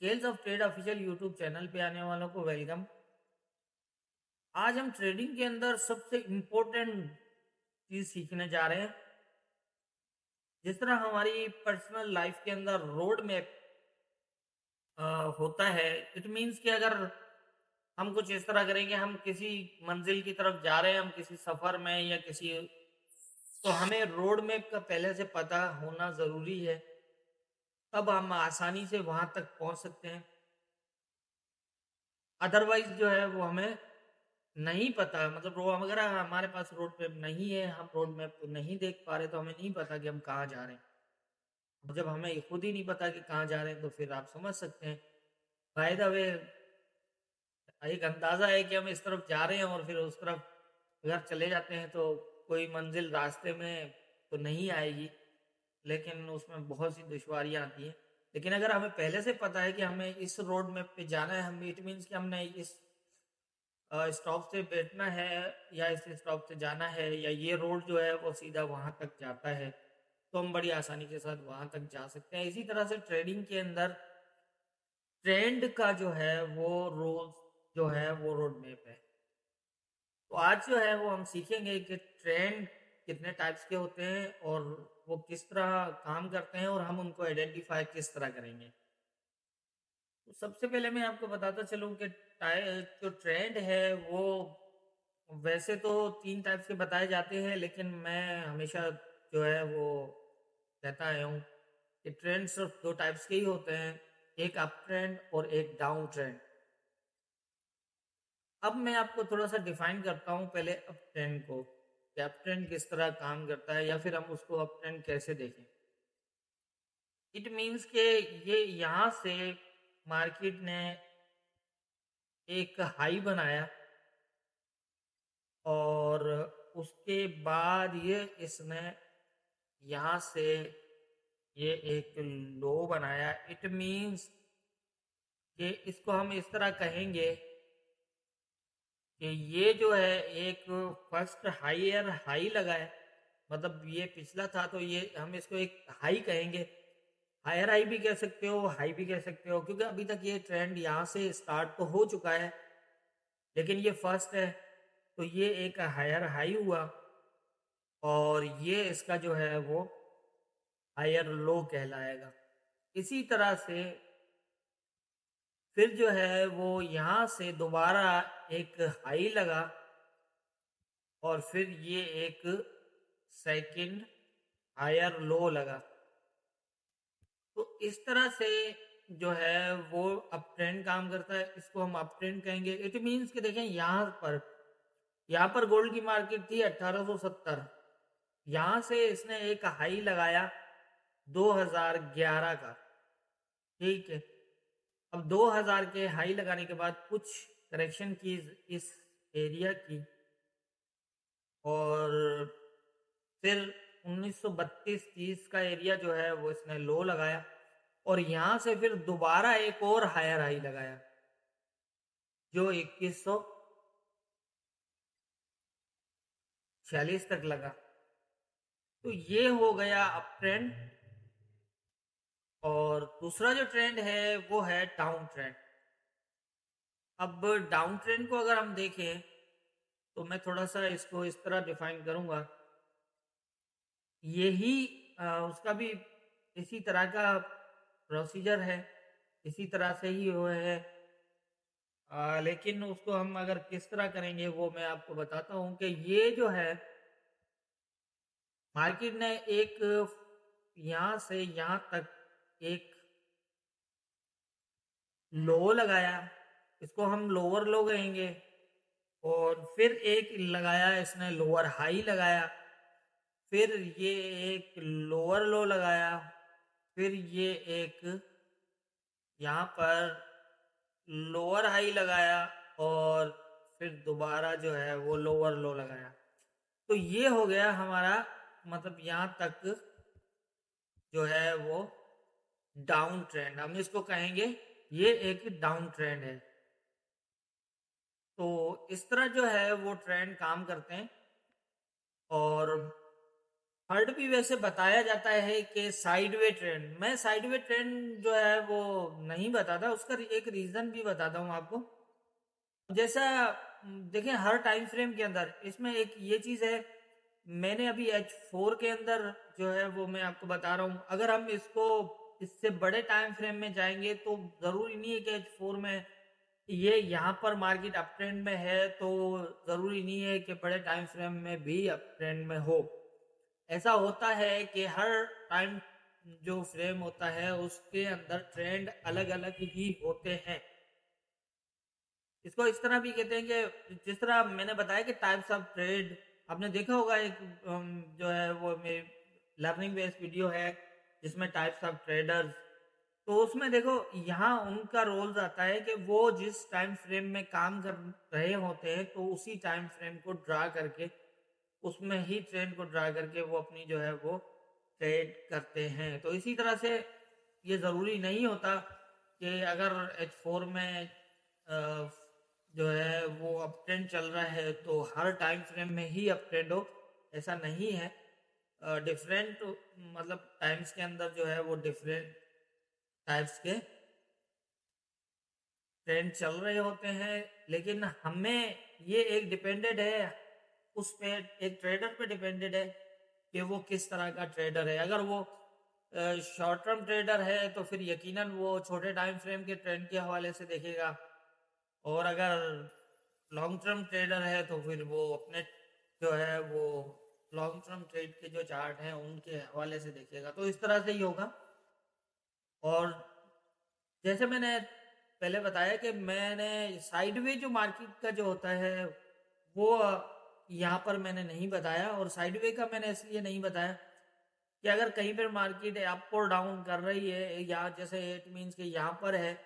Scales of trade official YouTube channel पे आने वालों को वेलकम। आज हम ट्रेडिंग के अंदर सबसे इम्पोर्टेंट चीज सीखने जा रहे हैं। जिस तरह हमारी पर्सनल लाइफ के अंदर रोड मैप होता है, इट मीन्स कि अगर हम कुछ इस तरह करेंगे, हम किसी मंजिल की तरफ जा रहे हैं, हम किसी सफर में या किसी, तो हमें रोड मैप का पहले से पता होना जरूरी है। तब हम आसानी से वहां तक पहुंच सकते हैं। अदरवाइज जो है वो हमें नहीं पता, मतलब अगर हमारे पास रोड मैप नहीं है, हम रोड मैप को नहीं देख पा रहे, तो हमें नहीं पता कि हम कहाँ जा रहे हैं। और जब हमें खुद ही नहीं पता कि कहाँ जा रहे हैं, तो फिर आप समझ सकते हैं। बाय द वे, एक अंदाजा है कि हम इस तरफ जा रहे हैं और फिर उस तरफ अगर चले जाते हैं तो कोई मंजिल रास्ते में तो नहीं आएगी, लेकिन उसमें बहुत सी दुश्वारियां आती हैं। लेकिन अगर हमें पहले से पता है कि हमें इस रोड मैप पे जाना है, हम इट मीन्स कि हमने इस स्टॉप से बैठना है या इस स्टॉप से जाना है, या ये रोड जो है वो सीधा वहां तक जाता है, तो हम बड़ी आसानी के साथ वहां तक जा सकते हैं। इसी तरह से ट्रेडिंग के अंदर ट्रेंड का जो है वो रोज जो है वो रोड मैप है। तो आज जो है वो हम सीखेंगे कि ट्रेंड कितने टाइप्स के होते हैं और वो किस तरह काम करते हैं और हम उनको आइडेंटिफाई किस तरह करेंगे। तो सबसे पहले मैं आपको बताता चलूं कि जो ट्रेंड है वो वैसे तो 3 टाइप्स के बताए जाते हैं, लेकिन मैं हमेशा जो है वो कहता आया हूँ कि ट्रेंड सिर्फ 2 टाइप्स के ही होते हैं, एक अप ट्रेंड और एक डाउन ट्रेंड। अब मैं आपको थोड़ा सा डिफाइन करता हूँ पहले अप ट्रेंड को, कि अप ट्रेंड किस तरह काम करता है या फिर हम उसको अप ट्रेंड कैसे देखें। इट मीन्स के ये यहाँ से मार्केट ने एक हाई बनाया और उसके बाद ये इसने यहाँ से ये एक लो बनाया। इट मीन्स कि इसको हम इस तरह कहेंगे कि ये जो है एक फर्स्ट हायर हाई लगा है, मतलब ये पिछला था तो ये हम इसको एक हाई कहेंगे। हायर हाई भी कह सकते हो, हाई भी कह सकते हो, क्योंकि अभी तक ये ट्रेंड यहाँ से स्टार्ट तो हो चुका है, लेकिन ये फर्स्ट है तो ये एक हायर हाई हुआ और ये इसका जो है वो हायर लो कहलाएगा। इसी तरह से फिर जो है वो यहाँ से दोबारा एक हाई लगा और फिर ये एक सेकंड हायर लो लगा। तो इस तरह से जो है वो अप ट्रेंड काम करता है, इसको हम अप ट्रेंड कहेंगे। इट मीन्स कि देखें, यहाँ पर गोल्ड की मार्केट थी 1870, यहाँ से इसने एक हाई लगाया 2011 का, ठीक है। अब 2000 के हाई लगाने के बाद कुछ करेक्शन की इस एरिया की, और फिर 1932-30 का एरिया जो है वो इसने लो लगाया और यहाँ से फिर दोबारा एक और हायर हाई लगाया जो 2146 तक लगा। तो ये हो गया अप ट्रेंड। और दूसरा जो ट्रेंड है वो है डाउन ट्रेंड। अब डाउन ट्रेंड को अगर हम देखें तो मैं थोड़ा सा इसको इस तरह डिफाइन करूंगा। यही उसका भी इसी तरह का प्रोसीजर है, इसी तरह से ही वो है। लेकिन उसको हम अगर किस तरह करेंगे वो मैं आपको बताता हूँ कि ये जो है मार्केट ने एक यहाँ से यहाँ तक एक लो लगाया, इसको हम लोअर लो कहेंगे। और फिर एक लगाया इसने लोअर हाई लगाया, फिर ये एक लोअर लो लगाया, फिर ये एक यहाँ पर लोअर हाई लगाया और फिर दोबारा जो है वो लोअर लो लगाया। तो ये हो गया हमारा, मतलब यहाँ तक जो है वो डाउन ट्रेंड, हम इसको कहेंगे ये एक डाउन ट्रेंड है। तो इस तरह जो है वो ट्रेंड काम करते हैं। और थर्ड भी वैसे बताया जाता है कि साइडवे ट्रेंड, मैं साइडवे ट्रेंड जो है वो नहीं बताता, उसका एक रीजन भी बताता हूँ आपको। जैसा देखिए हर टाइम फ्रेम के अंदर इसमें एक ये चीज है, मैंने अभी H4 के अंदर जो है वो मैं आपको बता रहा हूँ, अगर हम इसको इससे बड़े टाइम फ्रेम में जाएंगे तो जरूरी नहीं है कि H4 में ये यहाँ पर मार्केट अप ट्रेंड में है तो जरूरी नहीं है कि बड़े टाइम फ्रेम में भी अप ट्रेंड में हो। ऐसा होता है कि हर टाइम जो फ्रेम होता है उसके अंदर ट्रेंड अलग अलग ही होते हैं। इसको इस तरह भी कहते हैं कि जिस तरह मैंने बताया कि टाइप्स ऑफ ट्रेड, आपने देखा होगा एक जो है वो मेरी लर्निंग बेस्ड वीडियो है जिसमें टाइप्स ऑफ ट्रेडर्स, तो उसमें देखो यहाँ उनका रोल्स आता है कि वो जिस टाइम फ्रेम में काम कर रहे होते हैं तो उसी टाइम फ्रेम को ड्रा करके उसमें ही ट्रेंड को ड्रा करके वो अपनी जो है वो ट्रेड करते हैं। तो इसी तरह से ये ज़रूरी नहीं होता कि अगर H4 में जो है वो अप ट्रेंड चल रहा है तो हर टाइम फ्रेम में ही अप ट्रेंड हो, ऐसा नहीं है। डिफरेंट मतलब टाइम्स के अंदर जो है वो डिफरेंट टाइप्स के ट्रेंड चल रहे होते हैं, लेकिन हमें ये एक डिपेंडेड है उस पे, एक ट्रेडर पे डिपेंडेड है कि वो किस तरह का ट्रेडर है। अगर वो शॉर्ट टर्म ट्रेडर है तो फिर यकीनन वो छोटे टाइम फ्रेम के ट्रेंड के हवाले से देखेगा, और अगर लॉन्ग टर्म ट्रेडर है तो फिर वो अपने जो है वो लॉन्ग टर्म ट्रेड के जो चार्ट हैं उनके हवाले से देखेगा। तो इस तरह से ही होगा। और जैसे मैंने पहले बताया कि मैंने साइडवे जो मार्केट का जो होता है वो यहाँ पर मैंने नहीं बताया, और साइडवे का मैंने इसलिए नहीं बताया कि अगर कहीं पर मार्केट अप और डाउन कर रही है, या जैसे इट मीन्स कि यहाँ पर है,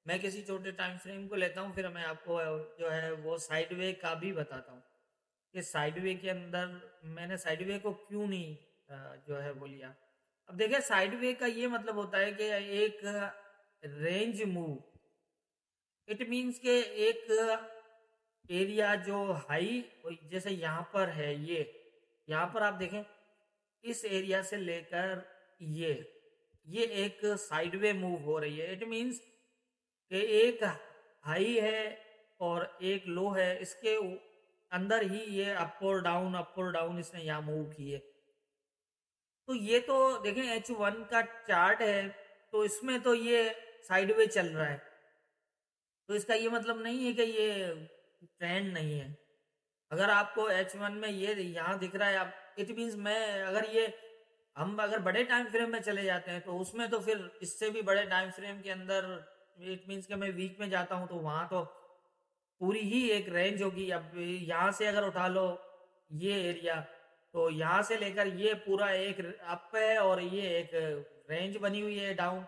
मैं किसी छोटे टाइम फ्रेम को लेता हूँ फिर मैं आपको जो है वो साइडवे का भी बताता हूँ कि साइडवे के अंदर मैंने साइडवे को क्यों नहीं जो है वो लिया। अब देखिए साइडवे का ये मतलब होता है कि एक रेंज मूव, इट मीन्स के एक एरिया जो हाई, जैसे यहाँ पर है, ये यहाँ पर आप देखें इस एरिया से लेकर ये एक साइडवे मूव हो रही है। इट मीन्स कि एक हाई है और एक लो है, इसके अंदर ही ये अप और डाउन इसने यहाँ मूव की है। तो ये तो देखें H1 का चार्ट है तो इसमें तो ये साइडवे चल रहा है, तो इसका ये मतलब नहीं है कि ये ट्रेंड नहीं है। अगर आपको H1 में ये यहाँ दिख रहा है, आप इट मीन्स मैं अगर ये हम अगर बड़े टाइम फ्रेम में चले जाते हैं तो उसमें तो फिर इससे भी बड़े टाइम फ्रेम के अंदर इट मीन्स कि मैं वीक में जाता हूँ तो वहाँ तो पूरी ही एक रेंज होगी। अब यहाँ से अगर उठा लो ये एरिया, तो यहाँ से लेकर ये पूरा एक अप है और ये एक रेंज बनी हुई है डाउन,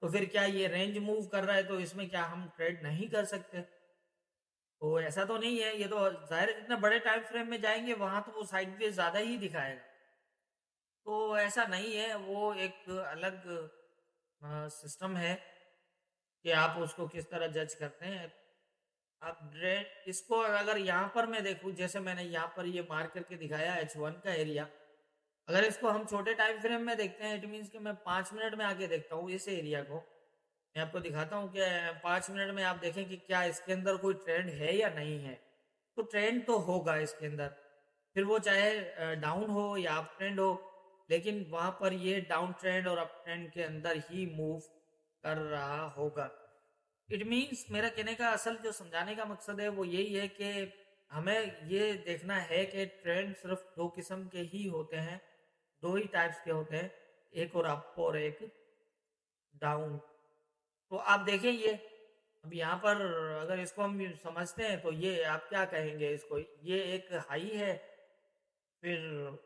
तो फिर क्या ये रेंज मूव कर रहा है तो इसमें क्या हम ट्रेड नहीं कर सकते? तो ऐसा तो नहीं है, ये तो जाहिर है जितना बड़े टाइम फ्रेम में जाएंगे वहां तो वो साइड पे ज्यादा ही दिखाएगा। तो ऐसा नहीं है, वो एक अलग सिस्टम है कि आप उसको किस तरह जज करते हैं। आप ड्रेड इसको अगर यहाँ पर मैं देखूँ, जैसे मैंने यहाँ पर ये मार्क करके दिखाया H1 का एरिया, अगर इसको हम छोटे टाइम फ्रेम में देखते हैं इट मीन्स कि मैं 5 मिनट में आके देखता हूँ इस एरिया को, मैं आपको दिखाता हूँ कि 5 मिनट में आप देखें कि क्या इसके अंदर कोई ट्रेंड है या नहीं है। तो ट्रेंड तो होगा इसके अंदर, फिर वो चाहे डाउन हो या अप ट्रेंड हो, लेकिन वहां पर ये डाउन ट्रेंड और अप ट्रेंड के अंदर ही मूव कर रहा होगा। इट मीन्स मेरा कहने का असल जो समझाने का मकसद है वो यही है कि हमें ये देखना है कि ट्रेंड सिर्फ दो किस्म के ही होते हैं, दो ही टाइप्स के होते हैं, एक और अप और एक डाउन। तो आप देखें ये, अब यहाँ पर अगर इसको हम समझते हैं तो ये आप क्या कहेंगे इसको, ये एक हाई है, फिर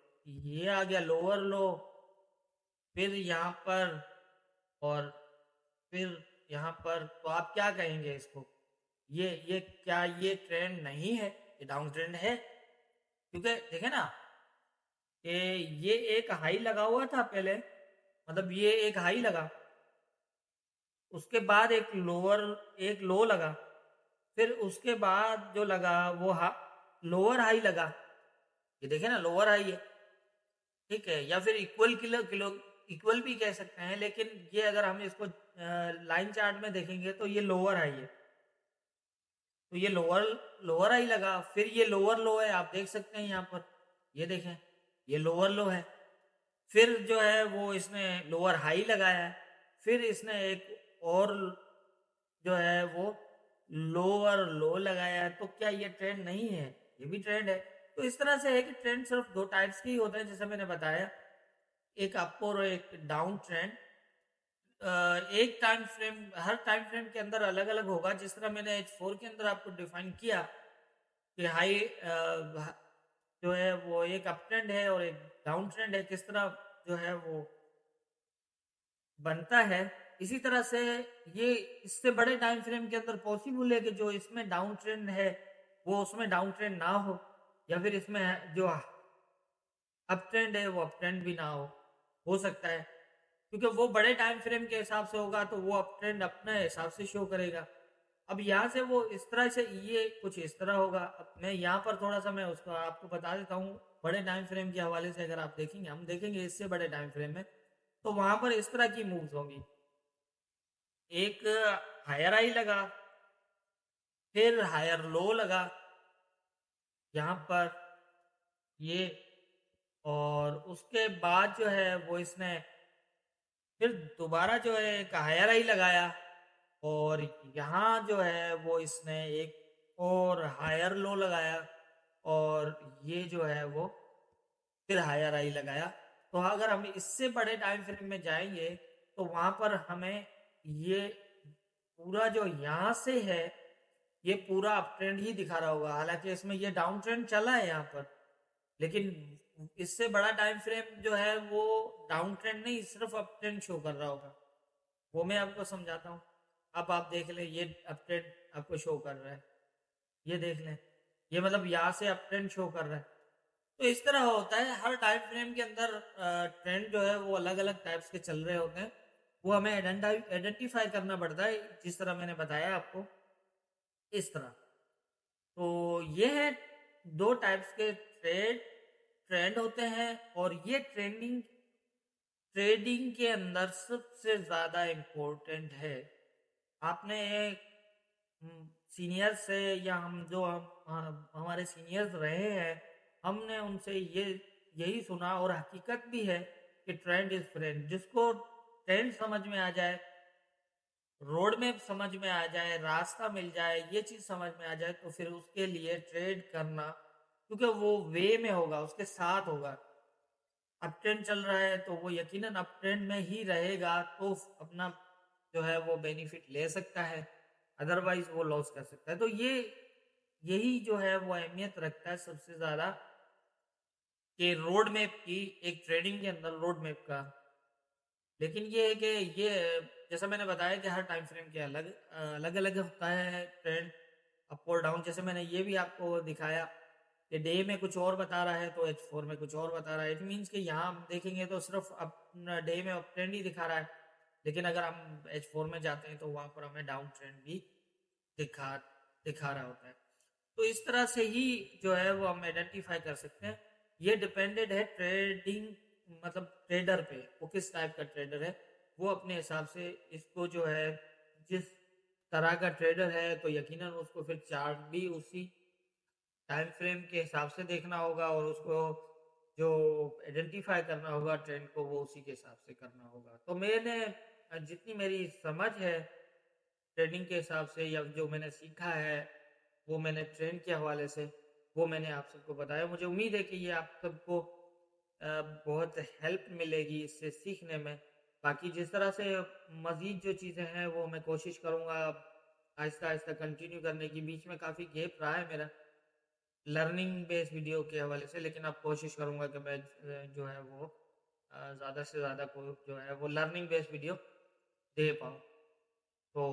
ये आ गया लोअर लो, फिर यहाँ पर, और फिर यहाँ पर, तो आप क्या कहेंगे इसको? ये क्या ये ट्रेंड नहीं है, ये डाउन ट्रेंड है? क्योंकि देखे ना कि ये एक हाई लगा हुआ था पहले, मतलब ये एक हाई लगा, उसके बाद एक लो लगा, फिर उसके बाद जो लगा वो लोअर हाई लगा, ये देखे ना लोअर हाई है, ठीक है, या फिर इक्वल भी कह सकते हैं, लेकिन ये अगर हम इसको लाइन चार्ट में देखेंगे तो ये लोअर हाई है, तो ये लोअर हाई लगा, फिर ये लोअर लो है, आप देख सकते हैं यहाँ पर, ये देखें ये लोअर लो है, फिर जो है वो इसने लोअर हाई लगाया है, फिर इसने एक और जो है वो लोअर लो लगाया है। तो क्या ये ट्रेंड नहीं है? ये भी ट्रेंड है। तो इस तरह से है कि ट्रेंड सिर्फ दो टाइप्स के ही होते हैं, जैसे मैंने बताया, एक अप और एक डाउन ट्रेंड। एक टाइम फ्रेम, हर टाइम फ्रेम के अंदर अलग अलग होगा। जिस तरह मैंने H4 के अंदर आपको डिफाइन किया कि हाई जो है वो एक अप ट्रेंड है और एक डाउन ट्रेंड है, किस तरह जो है वो बनता है, इसी तरह से ये इससे बड़े टाइम फ्रेम के अंदर पॉसिबल है कि जो इसमें डाउन ट्रेंड है वो उसमें डाउन ट्रेंड ना हो, या फिर इसमें जो अप ट्रेंड है वो अप ट्रेंड भी ना हो सकता है, क्योंकि वो बड़े टाइम फ्रेम के हिसाब से होगा तो वो अप ट्रेंड अपने हिसाब से शो करेगा। अब यहाँ से वो इस तरह से, ये कुछ इस तरह होगा। अब मैं यहाँ पर थोड़ा सा मैं उसको आपको बता देता हूँ, बड़े टाइम फ्रेम के हवाले से अगर आप देखेंगे, हम देखेंगे इससे बड़े टाइम फ्रेम में, तो वहां पर इस तरह की मूव्स होंगी। एक हायर हाई लगा, फिर हायर लो लगा यहाँ पर ये, और उसके बाद जो है वो इसने फिर दोबारा जो है एक हायर हाई लगाया, और यहाँ जो है वो इसने एक और हायर लो लगाया, और ये जो है वो फिर हायर हाई लगाया। तो अगर हम इससे बड़े टाइम फ्रेम में जाएंगे तो वहां पर हमें ये पूरा जो यहाँ से है ये पूरा अप ट्रेंड ही दिखा रहा होगा, हालांकि इसमें ये डाउन ट्रेंड चला है यहाँ पर, लेकिन इससे बड़ा टाइम फ्रेम जो है वो डाउन ट्रेंड नहीं, सिर्फ अप ट्रेंड शो कर रहा होगा। वो मैं आपको समझाता हूँ। अब आप देख लें, ये अप ट्रेंड आपको शो कर रहा है, ये देख लें, ये मतलब यहाँ से अप ट्रेंड शो कर रहा है। तो इस तरह होता है, हर टाइम फ्रेम के अंदर ट्रेंड जो है वो अलग अलग टाइप्स के चल रहे होते हैं, वो हमें आइडेंटिफाई करना पड़ता है, जिस तरह मैंने बताया आपको इस तरह। तो ये है दो टाइप्स के ट्रेंड होते हैं, और ये ट्रेडिंग के अंदर सबसे ज्यादा इम्पोर्टेंट है। आपने सीनियर से, या हमारे सीनियर्स रहे हैं, हमने उनसे यही सुना, और हकीकत भी है कि ट्रेंड इज फ्रेंड। जिसको ट्रेंड समझ में आ जाए, रोड मैप समझ में आ जाए, रास्ता मिल जाए, ये चीज समझ में आ जाए, तो फिर उसके लिए ट्रेड करना, क्योंकि वो वे में होगा, उसके साथ होगा। अप ट्रेंड चल रहा है तो वो यकीनन अप ट्रेंड में ही रहेगा, तो अपना जो है वो बेनिफिट ले सकता है, अदरवाइज वो लॉस कर सकता है। तो यही जो है वो अहमियत रखता है सबसे ज्यादा, कि रोड मैप की, एक ट्रेडिंग के अंदर रोड मैप का। लेकिन ये है कि ये, जैसा मैंने बताया कि हर टाइम फ्रेम के अलग अलग होता है ट्रेंड, अप और डाउन। जैसे मैंने ये भी आपको दिखाया कि डे में कुछ और बता रहा है तो H4 में कुछ और बता रहा है। इट मीन्स कि यहाँ हम देखेंगे तो सिर्फ अप डे में अप ट्रेंड ही दिखा रहा है, लेकिन अगर हम H4 में जाते हैं तो वहाँ पर हमें डाउन ट्रेंड भी दिखा दिखा रहा होता है। तो इस तरह से ही जो है वो हम आइडेंटिफाई कर सकते हैं। ये डिपेंडेड है ट्रेडिंग, मतलब ट्रेडर पे, वो किस टाइप का ट्रेडर है, वो अपने हिसाब से इसको जो है, जिस तरह का ट्रेडर है तो यकीनन उसको फिर चार्ट भी उसी टाइम फ्रेम के हिसाब से देखना होगा, और उसको जो आइडेंटिफाई करना होगा ट्रेंड को, वो उसी के हिसाब से करना होगा। तो मैंने जितनी मेरी समझ है ट्रेडिंग के हिसाब से, या जो मैंने सीखा है वो मैंने ट्रेंड के हवाले से, वो मैंने आप सबको बताया। मुझे उम्मीद है कि ये आप सबको बहुत हेल्प मिलेगी इससे सीखने में। बाकी जिस तरह से मज़ीद जो चीज़ें हैं वो मैं कोशिश करूँगा आहिस्ता आहिस्ता कंटिन्यू करने की। बीच में काफ़ी गैप रहा है मेरा लर्निंग बेस्ड वीडियो के हवाले से, लेकिन अब कोशिश करूँगा कि मैं जो है वो ज़्यादा से ज़्यादा को जो है वो लर्निंग बेस्ड वीडियो दे पाऊँ। तो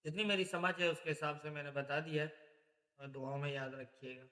जितनी मेरी समझ है उसके हिसाब से मैंने बता दिया है, और दुआओं में याद रखिएगा।